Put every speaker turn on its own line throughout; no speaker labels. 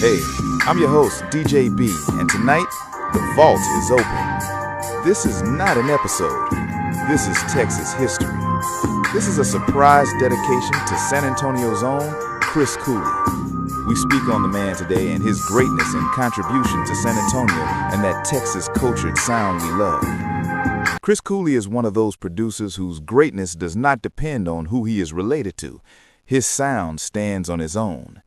Hey, I'm your host, DJ B, and tonight, the vault is open. This is not an episode. This is Texas history. This is a surprise dedication to San Antonio's own Chris Cooley. We speak on the man today and his greatness and contribution to San Antonio and that Texas cultured sound we love. Chris Cooley is one of those producers whose greatness does not depend on who he is related to. His sound stands on his own.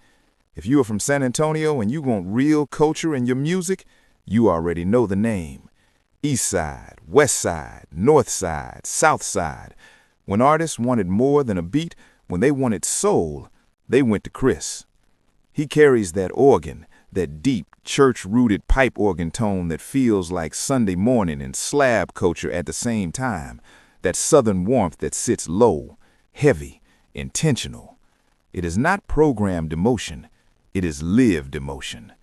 If you are from San Antonio and you want real culture in your music, you already know the name. East Side, West Side, North Side, South Side. When artists wanted more than a beat, when they wanted soul, they went to Chris. He carries that organ, that deep, church-rooted pipe organ tone that feels like Sunday morning and slab culture at the same time, that southern warmth that sits low, heavy, intentional. It is not programmed emotion. It is lived emotion.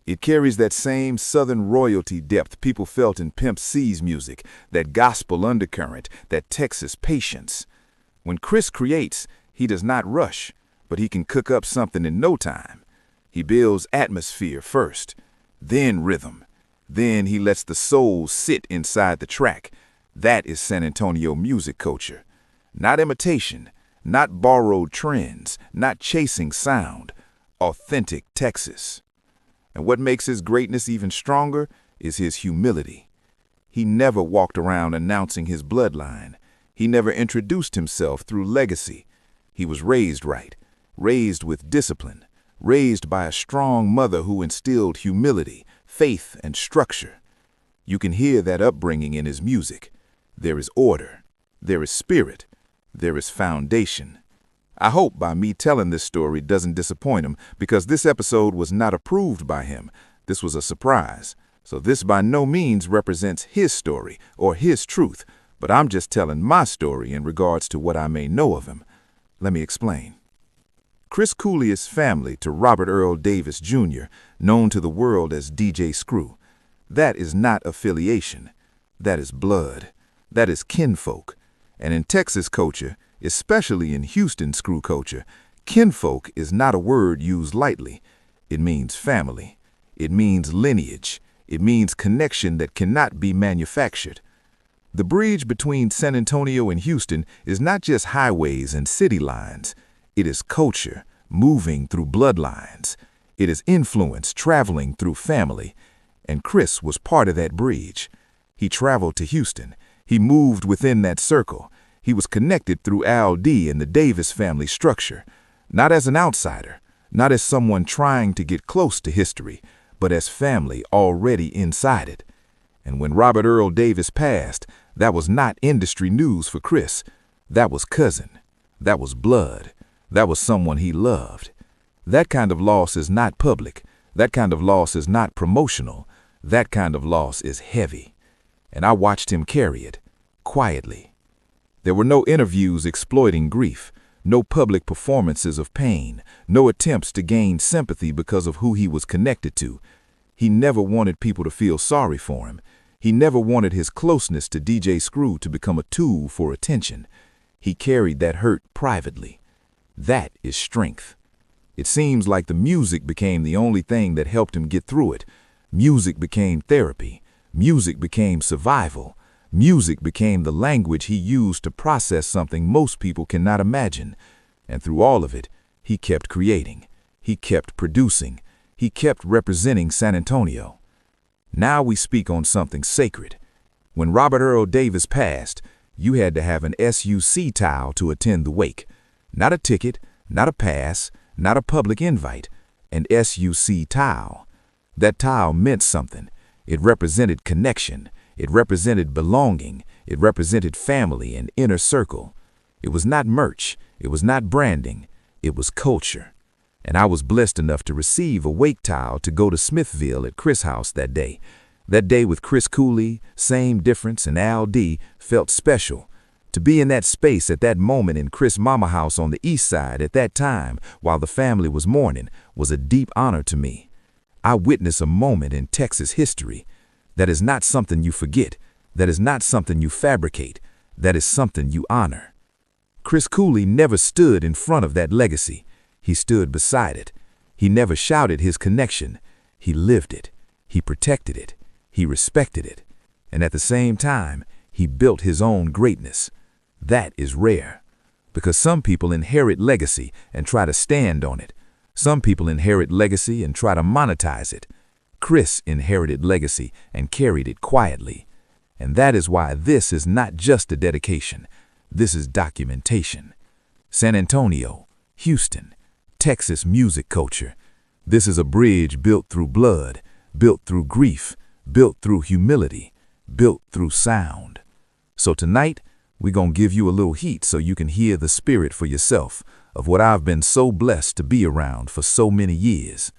It carries that same southern royalty depth people felt in Pimp C's music, that gospel undercurrent, that Texas patience. When Chris creates, he does not rush, but he can cook up something in no time. He builds atmosphere first, then rhythm. Then he lets the soul sit inside the track. That is San Antonio music culture. Not imitation, not borrowed trends, not chasing sound. Authentic Texas. And what makes his greatness even stronger is his humility. He never walked around announcing his bloodline. He never introduced himself through legacy. He was raised right, raised with discipline, raised by a strong mother who instilled humility, faith, and structure. You can hear that upbringing in his music. There is order, there is spirit, there is foundation. I hope by me telling this story doesn't disappoint him, because this episode was not approved by him. This was a surprise. So this by no means represents his story or his truth, but I'm just telling my story in regards to what I may know of him. Let me explain. Chris Cooley is family to Robert Earl Davis Jr., known to the world as DJ Screw. That is not affiliation. That is blood. That is kinfolk. And in Texas culture, especially in Houston screw culture, kinfolk is not a word used lightly. It means family. It means lineage. It means connection that cannot be manufactured. The bridge between San Antonio and Houston is not just highways and city lines. It is culture moving through bloodlines. It is influence traveling through family. And Chris was part of that bridge. He traveled to Houston. He moved within that circle. He was connected through Al D and the Davis family structure, not as an outsider, not as someone trying to get close to history, but as family already inside it. And when Robert Earl Davis passed, that was not industry news for Chris. That was cousin. That was blood. That was someone he loved. That kind of loss is not public. That kind of loss is not promotional. That kind of loss is heavy. And I watched him carry it, quietly. There were no interviews exploiting grief, no public performances of pain, no attempts to gain sympathy because of who he was connected to. He never wanted people to feel sorry for him. He never wanted his closeness to DJ Screw to become a tool for attention. He carried that hurt privately. That is strength. It seems like the music became the only thing that helped him get through it. Music became therapy. Music became survival. Music became the language he used to process something most people cannot imagine. And through all of it, he kept creating. He kept producing. He kept representing San Antonio. Now we speak on something sacred. When Robert Earl Davis passed, you had to have an SUC tile to attend the wake. Not a ticket, not a pass, not a public invite. An SUC tile. That tile meant something. It represented connection. It represented belonging. It represented family and inner circle. It was not merch. It was not branding. It was culture. And I was blessed enough to receive a wake tile to go to Smithville at Chris' house that day. That day with Chris Cooley, Same Difference, and Al D felt special. To be in that space at that moment in Chris' mama house on the east side at that time while the family was mourning was a deep honor to me. I witnessed a moment in Texas history. That is not something you forget. That is not something you fabricate. That is something you honor. Chris Cooley never stood in front of that legacy. He stood beside it. He never shouted his connection. He lived it. He protected it. He respected it. And at the same time, he built his own greatness. That is rare. Because some people inherit legacy and try to stand on it. Some people inherit legacy and try to monetize it. Chris inherited legacy and carried it quietly. And that is why this is not just a dedication. This is documentation. San Antonio, Houston, Texas music culture. This is a bridge built through blood, built through grief, built through humility, built through sound. So tonight, we're gonna give you a little heat so you can hear the spirit for yourself of what I've been so blessed to be around for so many years.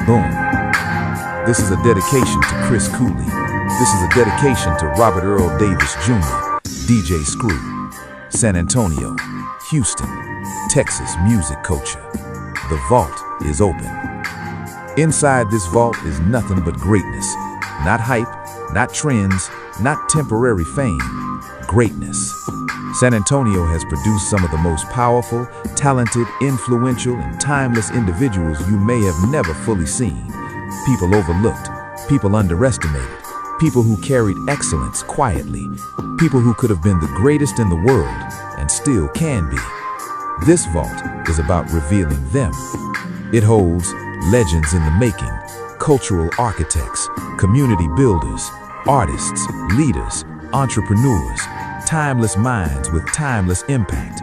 Boom. This is a dedication to Chris Cooley. This is a dedication to Robert Earl Davis Jr., DJ Screw. San Antonio, Houston, Texas music culture. The vault is open. Inside this vault is nothing but greatness. Not hype, not trends, not temporary fame. Greatness. San Antonio has produced some of the most powerful, talented, influential, and timeless individuals you may have never fully seen. People overlooked, people underestimated, people who carried excellence quietly, people who could have been the greatest in the world and still can be. This vault is about revealing them. It holds legends in the making, cultural architects, community builders, artists, leaders, entrepreneurs, timeless minds with timeless impact.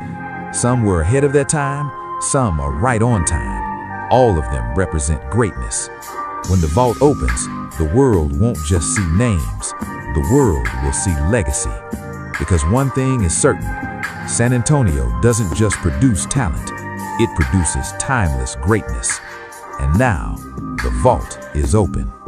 Some were ahead of their time, some are right on time. All of them represent greatness. When the vault opens, the world won't just see names, the world will see legacy. Because one thing is certain, San Antonio doesn't just produce talent, it produces timeless greatness. And now, the vault is open.